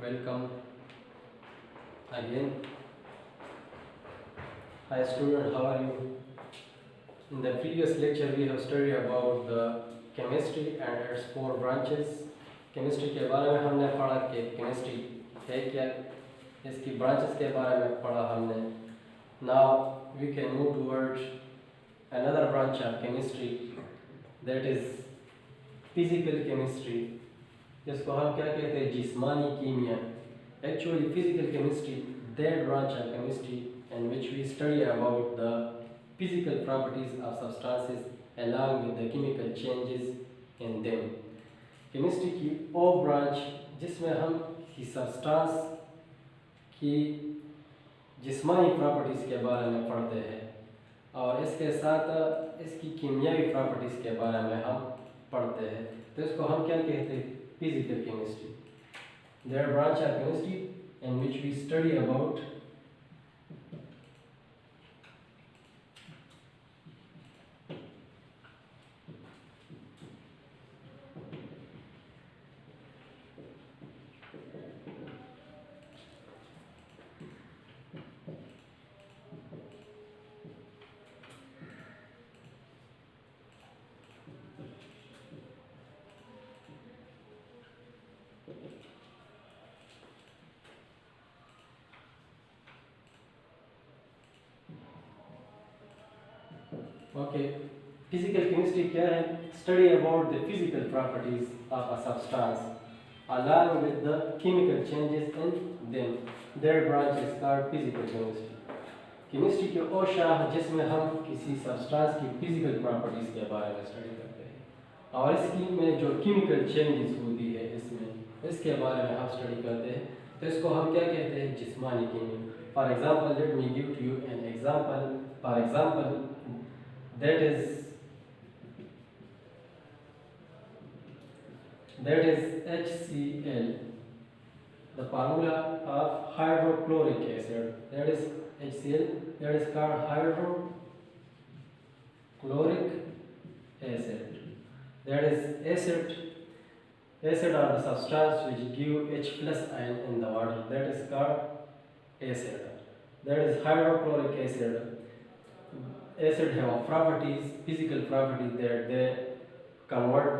welcome again. Hi student, how are you? In the previous lecture we have studied about the chemistry and its four branches. Chemistry के बारे में हमने पढ़ा कि chemistry है क्या, इसकी branches के बारे में पढ़ा हमने. Now we can move towards another branch of chemistry, that is physical chemistry. जिसको हम क्या कहते हैं, जिस्मानी कीमिया. Actually physical chemistry, that branch of chemistry in which we study about the physical properties of substances along with the chemical changes in them. Chemistry की वो branch जिसमें हम की substance की जिस्मानी properties के बारे में पढ़ते हैं और इसके साथ इसकी कीमियावी properties के बारे में हम पढ़ते हैं. तो इसको हम क्या कहते हैं, physical chemistry. There are branch of chemistry in which we study about physical chemistry क्या है, study about the physical properties of a substance along with the chemical changes in them. Their branch is called physical chemistry. Chemistry की वो शाखा जिसमें हम किसी substance की physical properties के बारे में study करते हैं और इसकी में जो chemical changes होती है इसके बारे में हम study करते हैं. तो इसको हम क्या कहते हैं, जिस्मानी कीमिया. For example, let me give to you an example. For example, that is HCl, the formula of hydrochloric acid. That is HCl, that is called hydrochloric acid. That is acid are the substance which give H plus ion in the water. That is called acid. That is hydrochloric acid. Acid have properties, physical properties, that they convert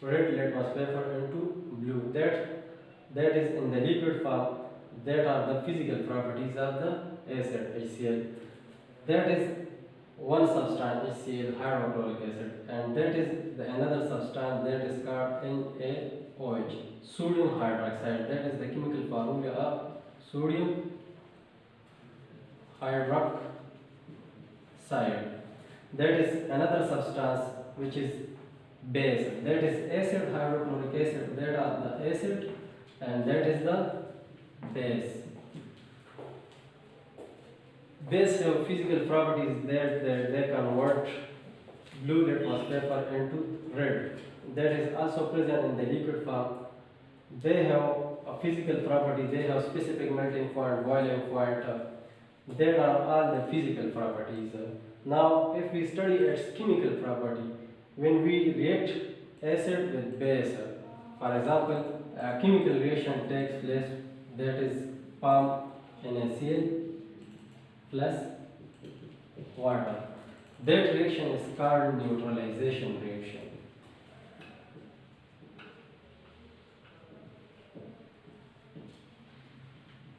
red litmus paper into blue. That is in the liquid form. That are the physical properties of the acid HCl. That is one substance, HCl, hydrochloric acid, and that is the another substance that is called NaOH, sodium hydroxide. That is the chemical formula of sodium hydroxide. That is another substance which is base. That is acid, hydrochloric acid. That are the acid and that is the base. Base have physical properties that they convert blue litmus paper into red. That is also present in the liquid form. They have a physical property. They have specific melting point, boiling point. That are all the physical properties. Now, if we study its chemical property, when we react acid with base, for example, a chemical reaction takes place, that is form NaCl plus water. That reaction is called neutralization reaction.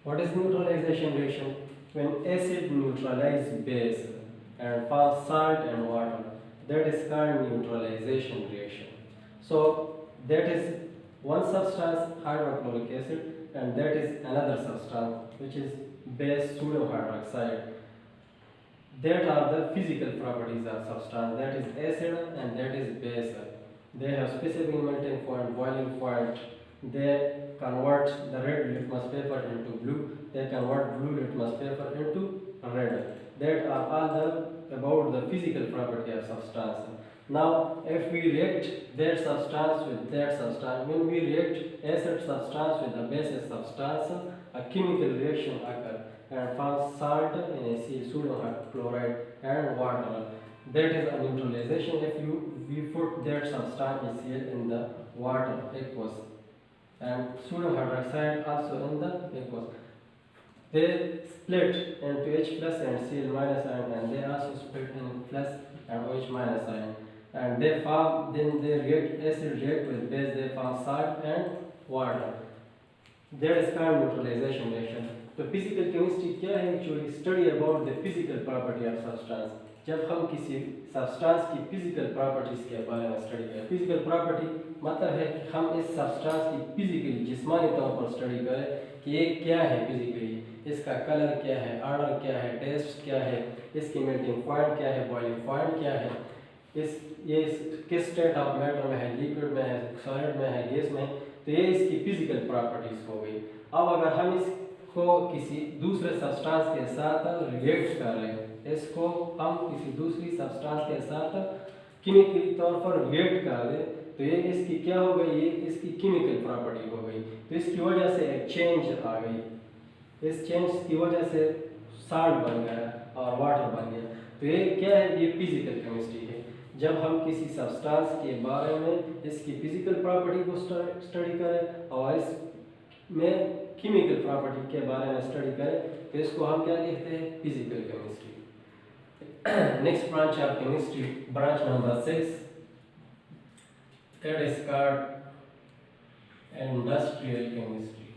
What is neutralization reaction? When acid neutralizes base and forms salt and water, that is called neutralization reaction. So that is one substance, hydrochloric acid, and that is another substance which is base, sodium hydroxide. That are the physical properties of substance, that is acid and that is base. They have specific melting point, boiling point. They convert the red litmus paper into blue. They convert blue litmus paper into red. That are all about the physical property of substance. Now, if we react that substance with that substance, when we react acid substance with the base substance, a chemical reaction occurs and forms salt, NaCl, sodium chloride, and water. That is a neutralization if we put that substance HCl in the water aqueous. and sodium hydroxide also in the aqueous. They split into H plus and Cl minus ion, and they also split in plus and OH minus ion, and they form, then they react, acid react with base, they form salt and water. That is called neutralization reaction. तो physical chemistry क्या है? Actually study about the physical property of substance. जब हम किसी substance की physical properties के बारे में स्टडी करें, फिजिकल प्रॉपर्टी मतलब है कि हम इस सब्सटेंस की फिजिकली जिस्मानी तौर पर स्टडी करें कि ये क्या है फिजिकली, इसका कलर क्या है, ऑर्डर क्या है, टेस्ट क्या है, इसकी मेल्टिंग पॉइंट क्या है, बॉइलिंग पॉइंट क्या है, ये किस स्टेट ऑफ मैटर में है, लिक्विड में है, सॉलिड में है, गैस में. तो ये इसकी फिजिकल प्रॉपर्टीज हो गई. अब अगर हम इसको किसी दूसरे सब्सटेंस के साथ रिएक्ट कर रहे हैं, इसको हम किसी दूसरी सब्सटेंस के साथ केमिकली तौर पर रिएक्ट कर दें, तो ये इसकी क्या हो गई? ये इसकी केमिकल प्रॉपर्टी हो गई. तो इसकी वजह से एक चेंज आ गई. इस चेंज की वजह से सॉल्ट बन गया और वाटर बन गया. तो ये क्या है? ये फिजिकल केमिस्ट्री है. जब हम किसी सब्सटेंस के बारे में इसकी फिजिकल प्रॉपर्टी को स्टडी करें और इसमें केमिकल प्रॉपर्टी के बारे में स्टडी करें, तो इसको हम क्या कहते हैं? Physical chemistry. Next branch of chemistry, branch number 6, that is called industrial chemistry.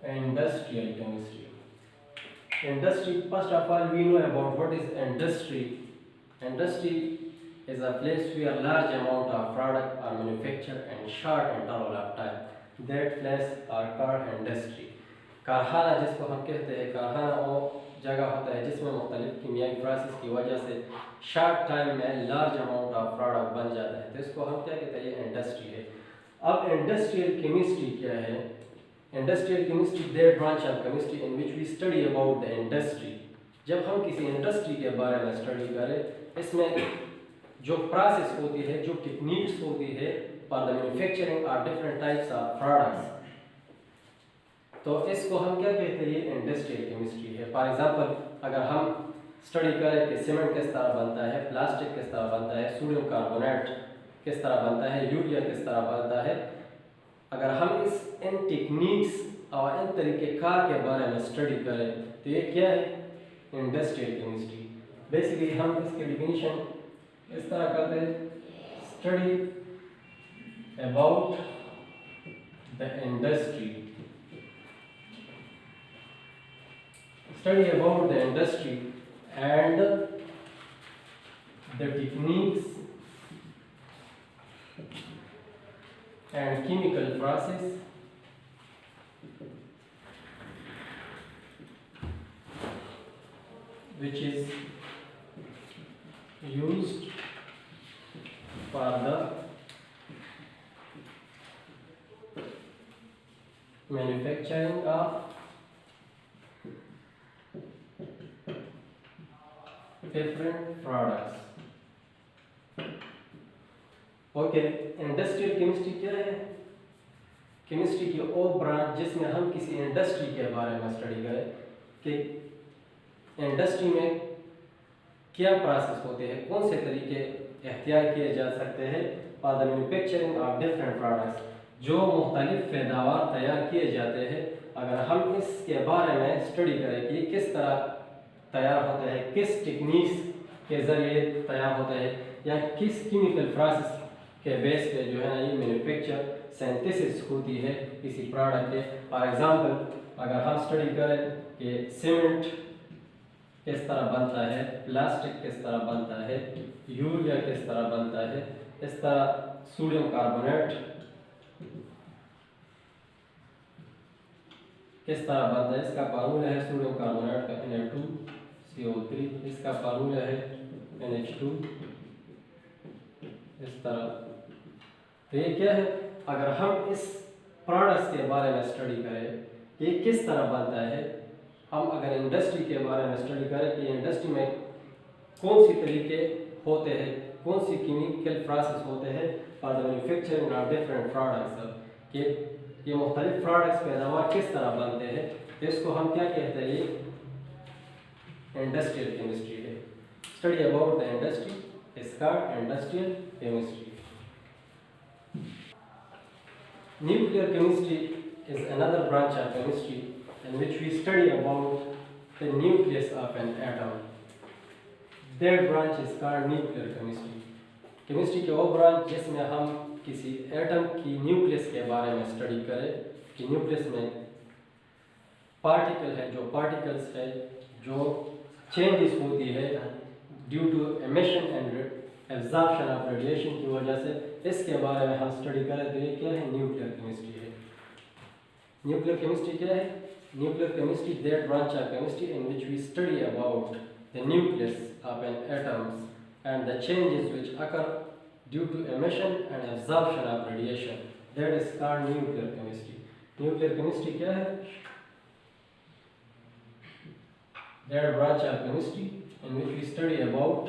Industrial chemistry. Industry, first of all, we know about what is industry. Industry is a place where large amount of product are manufactured in short interval of time. That place are called industry. कारखाना जिसको हम कहते हैं, कारखाना वो जगह होता है जिसमें मुख्तलिफ कीमियाई प्रोसेस की वजह से शॉर्ट टाइम में लार्ज अमाउंट ऑफ प्रोडक्ट बन जाता है. तो इसको हम क्या कहते हैं? ये इंडस्ट्री है. अब इंडस्ट्रियल केमिस्ट्री क्या है? Industrial chemistry that branch of chemistry in which we study about the industry. जब हम किसी इंडस्ट्री के बारे में स्टडी करें, इसमें जो प्रोसेस होती है, जो टेक्निक्स होती है for the manufacturing of different types of products, तो इसको हम क्या कहते हैं? ये इंडस्ट्रियल केमिस्ट्री है. फॉर एग्जांपल, अगर हम स्टडी करें कि सीमेंट किस तरह बनता है, प्लास्टिक किस तरह बनता है, सोडियम कार्बोनेट किस तरह बनता है, यूरिया किस तरह बनता है, अगर हम इन टेक्निक्स और इन तरीक़ेकार के बारे में स्टडी करें, तो ये क्या है? Industrial chemistry. बेसिकली हम इसकी डिफिनीशन इस तरह करते हैं: study about the industry. Study about the industry and the techniques and chemical process which is used for the manufacturing of different products. Okay, industrial chemistry क्या है? केमिस्ट्री की वो ब्रांच जिसमें हम किसी इंडस्ट्री के बारे में स्टडी करें कि इंडस्ट्री में क्या प्रोसेस होते हैं, कौन से तरीके इख्तियार किए जा सकते हैं for the manufacturing of different products, जो मुख्तलिफ पैदावार तैयार किए जाते हैं. अगर हम इसके बारे में स्टडी करें कि किस तरह तैयार होते हैं, किस टेक्निक्स के ज़रिए तैयार होते हैं, या किस केमिकल प्रोसेस के बेस पे जो है ना ये मैन्युफैक्चर सिंथेसिस होती है किसी प्रोडक्ट के. फॉर एग्जांपल, अगर हम स्टडी करें कि सीमेंट किस तरह बनता है, प्लास्टिक किस तरह बनता है, यूरिया किस तरह बनता है, इस तरह सोडियम कार्बोनेट किस तरह बनता है, इसका फार्मूला है सोडियम कार्बोनेट का Na2CO3, इसका फार्मूला है NH2, इस तरह. तो ये क्या है? अगर हम इस प्रोडक्ट्स के बारे में स्टडी करें कि ये किस तरह बनता है, हम अगर इंडस्ट्री के बारे में स्टडी करें कि इंडस्ट्री में कौन सी तरीके होते हैं, कौन सी केमिकल प्रोसेस होते हैं for the manufacturing of different products, कि ये मुख्तलिफ प्रोडक्ट्स पैदावार किस तरह बनते हैं, तो इसको हम क्या कहते हैं? ये industrial chemistry. study about the industry is called industrial chemistry. Nuclear chemistry is another branch of chemistry in which we study about the nucleus of an atom. That branch is called nuclear chemistry. Chemistry के वो branch जिसमें हम किसी atom की nucleus के बारे में study करें कि न्यूक्लियस में पार्टिकल है, जो पार्टिकल्स है, जो चेंजेस होती है due to emission and absorption of radiation की वजह से, इसके बारे में हम स्टडी करें तो ये क्या है? न्यूक्लियर केमिस्ट्री है। न्यूक्लियर केमिस्ट्री क्या है? Nuclear chemistry that branch of chemistry in which we study about the nucleus of an atoms and the changes which occur due to emission and absorption of radiation. That is called nuclear chemistry. Nuclear chemistry क्या है? That branch of chemistry in which we study about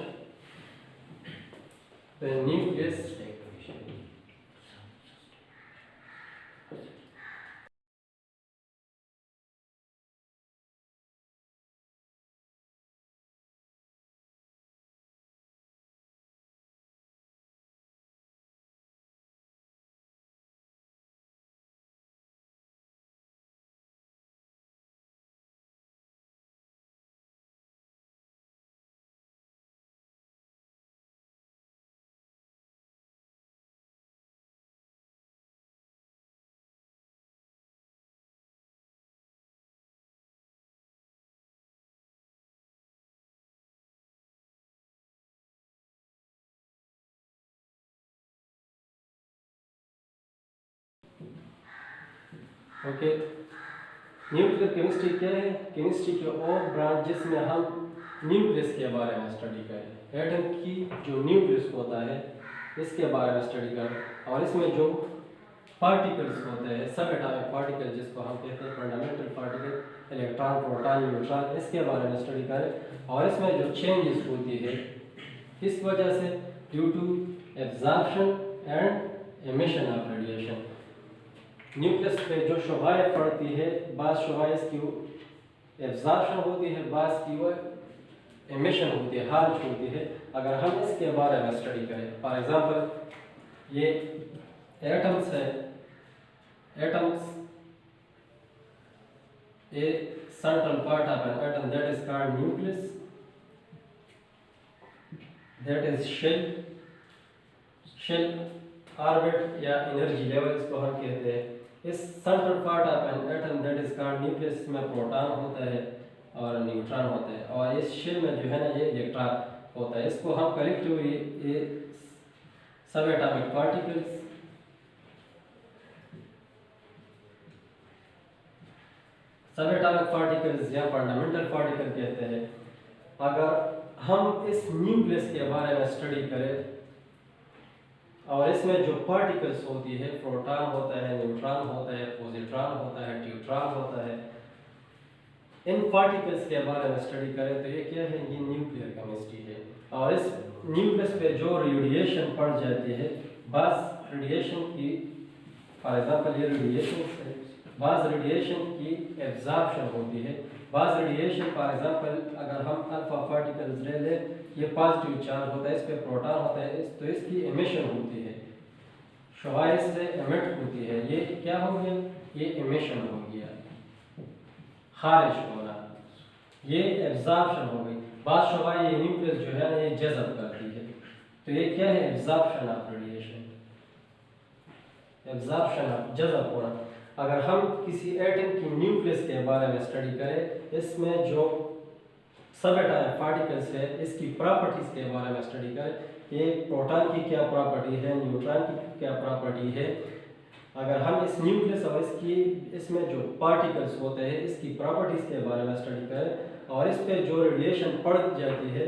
the nucleus okay. Nuclear chemistry क्या है? Chemistry के और branch जिसमें हम nucleus के बारे में स्टडी करें, एटम की जो न्यूक्लियस होता है इसके बारे में स्टडी करें, और इसमें जो पार्टिकल्स होते हैं, सब एटॉमिक पार्टिकल जिसको हम कहते हैं fundamental particle, electron, proton, neutron, इसके बारे में स्टडी करें, और इसमें जो चेंजेस होती है किस वजह से? Due to absorption and emission of radiation. Nucleus पे जो शुआएं पड़ती है, बाज़ शुआएं इसकी एब्जॉर्प्शन होती है, बाज़ की वो एमिशन होती है, हार्ज होती है। अगर हम इसके बारे में स्टडी करें, फॉर एग्जांपल ये एटम्स है, atoms a central part of an atom that is called nucleus, that is shell orbit या एनर्जी लेवल इसको हम कहते हैं। इस central part of an atom that is called nucleus में प्रोटॉन होता है और न्यूट्रॉन होता है, और इस शेल में जो है ना ये इलेक्ट्रॉन होता है। इसको हम कलेक्टिवली ये सब एटॉमिक पार्टिकल्स या फंडामेंटल पार्टिकल कहते हैं। अगर हम इस न्यूक्लियस के बारे में स्टडी करें और इसमें जो पार्टिकल्स होती है, प्रोटॉन होता है, न्यूट्रॉन होता है, पॉजिट्रॉन होता है, ड्यूट्रॉन होता है, इन पार्टिकल्स के बारे में स्टडी करें तो ये क्या है? ये न्यूक्लियर केमिस्ट्री है। और इस न्यूक्लियस पे जो रेडिएशन पड़ जाती है, बास रेडिएशन की, फॉर एग्जांपल ये रेडिएशन है, बास रेडिएशन की एब्जॉर्प्शन होती है, बास रेडिएशन फॉर एग्जांपल अगर हम अल्फा पार्टिकल्स ले लें, ये पॉजिटिव चार्ज होता है, इस पे प्रोटॉन होता है, तो इसकी एमिशन होती है, शुआएं से एमिट होती है। ये क्या हो गया? ये एमिशन हो गया, खारिज होना, ये एब्जॉर्प्शन हो गई। बात शुआएं ये न्यूक्लियस जो है ये जज़ब करती है, तो ये क्या है? Absorption of radiation, absorption of जज़ब होना। अगर हम किसी एटम की न्यूक्लियस के बारे में स्टडी करें, इसमें जो सब एटॉमिक पार्टिकल्स है इसकी प्रॉपर्टीज के बारे में स्टडी करें, ये प्रोटॉन की क्या प्रॉपर्टी है, न्यूट्रॉन की क्या प्रॉपर्टी है। अगर हम इस न्यूक्लियस और इसमें जो पार्टिकल्स होते हैं इसकी प्रॉपर्टीज के बारे में स्टडी करें और इस पे जो रेडिएशन पड़ जाती है,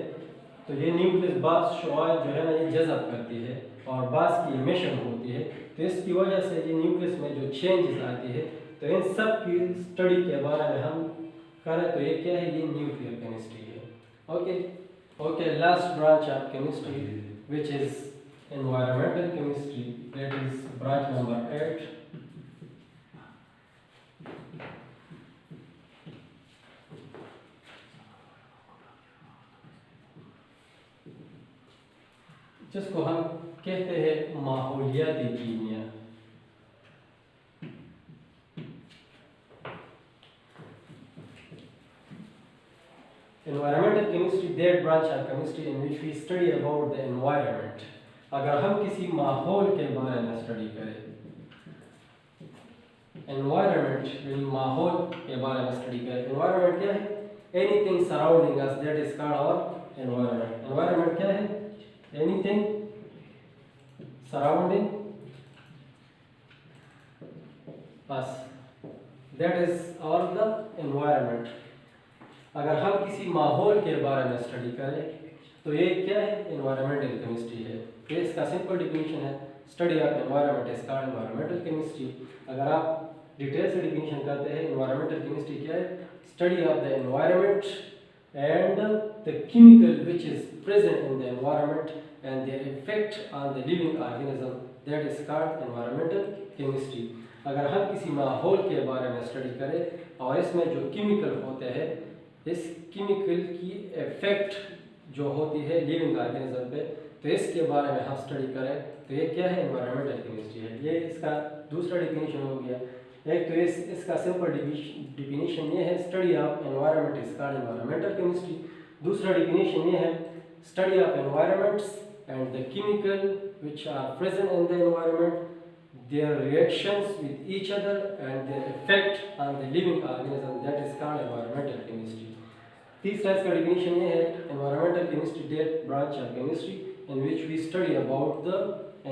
तो ये न्यूक्लियस बास शुआएं जो है ना ये जज़ब करती है और बास की इमिशन होती है, तो इसकी वजह से ये न्यूक्लियस में जो चेंजेस आती है, तो इन सब की स्टडी के बारे में हम करें तो ये क्या है? ये न्यूक्लियर केमिस्ट्री है। Okay, last branch of chemistry which is environmental chemistry, that is branch number 8. जिसको हम कहते हैं माहौलियाती कीमिया। Environmental chemistry, that branch of chemistry in which we study about the environment. अगर हम किसी माहौल के बारे में स्टडी करें, environment यानी माहौल के बारे में स्टडी करें, environment क्या है? Anything surrounding us, that is called our environment. Environment क्या है? Anything surrounding us, that is our the environment. अगर हम किसी माहौल के बारे में स्टडी करें तो ये क्या है? एनवायरमेंटल केमिस्ट्री है। ये इसका सिंपल डिफिनीशन है, study of environment is called environmental chemistry. अगर आप डिटेल से डिफिनीशन करते हैं एनवायरमेंटल केमिस्ट्री क्या है? Study of the environment and the chemical which is present in the environment and their effect on the living organism, that is called environmental chemistry. अगर हम किसी माहौल के बारे में स्टडी करें और इसमें जो केमिकल होते हैं, इस केमिकल की इफेक्ट जो होती है लिविंग ऑर्गेनिज्म पे, तो इसके बारे में हम स्टडी करें तो ये क्या है? एनवायरमेंटल केमिस्ट्री है। ये इसका दूसरा डिफिनीशन हो गया। एक तो इसका सिंपल डिफिनीशन ये है, study of environment is called environmental chemistry. दूसरा डिफिनीशन ये है, study of environments and the chemical which are present in the environment, their reactions with each other and their effect on the living organism, that is called environmental chemistry. तीसरा इसका definition ये है, environmental chemistry that branch of chemistry in which we study about the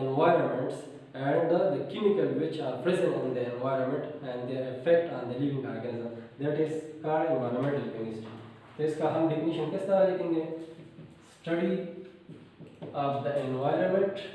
environments and the chemical which are present in the environment and their effect on the living organism, that is called environmental chemistry. तो इसका हम definition किस तरह लिखेंगे? Study of the environment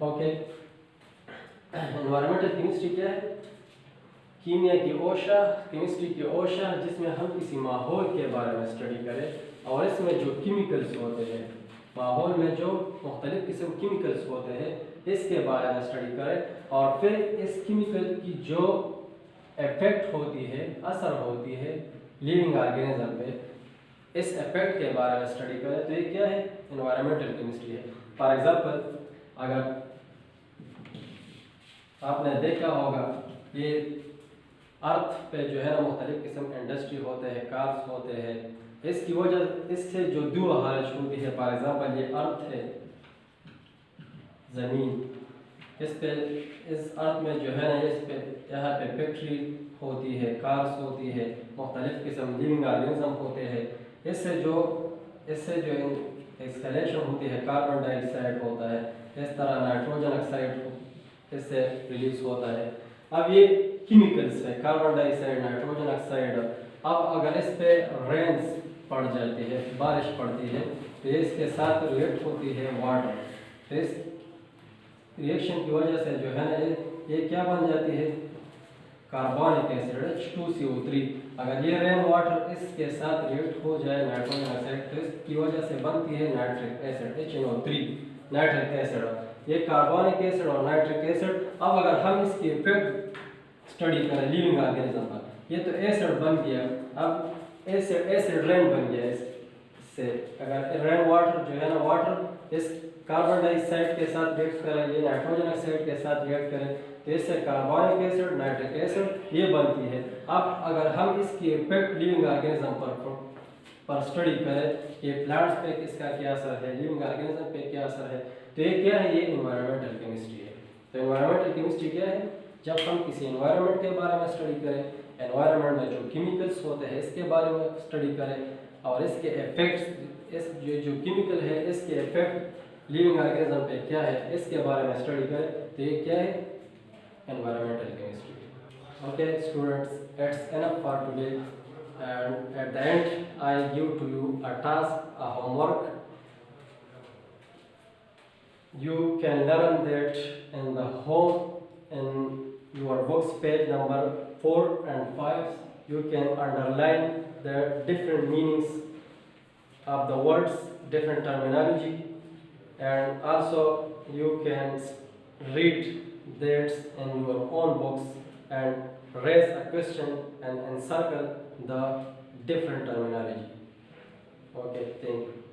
okay. Environmental chemistry क्या है? कीमिया की ओशा, chemistry की ओशा, जिसमें हम किसी माहौल के बारे में स्टडी करें और इसमें जो केमिकल्स होते हैं, माहौल में जो मुख्तलिफ किस्म केमिकल्स होते हैं, इसके बारे में स्टडी करें और फिर इस केमिकल की जो इफेक्ट होती है, असर होती है लिविंग ऑर्गेनिज्म पे, इस इफेक्ट के बारे में स्टडी करें तो ये क्या है? एनवायरमेंटल केमिस्ट्री है। फॉर एग्जांपल, अगर आपने देखा होगा ये अर्थ पे जो है ना मुख्तलिफ किस्म के इंडस्ट्री होते हैं, कार्स होते हैं, इसकी वजह इससे जो धुआं खारिज होती है, फॉर एग्जांपल ये अर्थ है, ज़मीन, इस पे इस अर्थ में जो है ना इस पे यहाँ पे फैक्ट्री होती है, कार्स होती है, मुख्तलिफ किस्म लिविंग ऑर्गेनिज्म होते हैं, इससे जो एक्सहेलेशन होती है, कार्बन डाइऑक्साइड होता है, इस तरह नाइट्रोजन ऑक्साइड इससे रिलीज होता है। अब ये केमिकल्स है, कार्बन डाइऑक्साइड, नाइट्रोजन ऑक्साइड। अब अगर इस पे रेन्स पड़ जाती है, बारिश पड़ती है, तो इसके साथ रिएक्ट होती है वाटर, तो इस रिएक्शन की वजह से जो है ना ये क्या बन जाती है? Carbonic acid H2CO3। अगर ये रेन वाटर इसके साथ रिएक्ट हो जाए नाइट्रोजन ऑक्साइड, तो इसकी वजह से बनती है nitric acid HNO3, nitric acid. ये कार्बोनिक एसिड और नाइट्रिक एसिड, अब अगर हम इसकी इफेक्ट स्टडी करें लिविंग ऑर्गेनिज्म पर, ये तो एसिड बन गया, अब एसिड रेन बन गया। इससे अगर रेन वाटर जो है ना, वाटर इस कार्बन डाइऑक्साइड के साथ रिएक्ट करें, ये नाइट्रोजन ऑक्साइड के साथ रिएक्ट करें, तो इससे कार्बोनिक एसिड, नाइट्रिक एसिड ये बनती है। अब अगर हम इसकी इफेक्ट लिविंग ऑर्गेनिज्म पर स्टडी करें, ये प्लांट्स पे इसका क्या असर है, लिविंग ऑर्गेनिज्म पे क्या असर है, तो ये क्या है? ये एनवायरमेंटल केमिस्ट्री है। तो एनवायरमेंटल केमिस्ट्री क्या है? जब हम किसी एनवायरनमेंट के बारे में स्टडी करें, एनवायरनमेंट में जो केमिकल्स होते हैं इसके बारे में स्टडी करें और इसके इफेक्ट्स, इस जो केमिकल है इसके इफेक्ट लिविंग ऑर्गेनिज्म पे क्या है, इसके बारे में स्टडी करें, तो ये क्या है? Environmental chemistry. Okay students, it's enough for today and at the end I give to you a task, a homework. You can learn that in the home, in your books, page number 4 and 5. You can underline the different meanings of the words, different terminology, and also you can read that in your own books and raise a question and encircle the different terminology. Okay, thank you.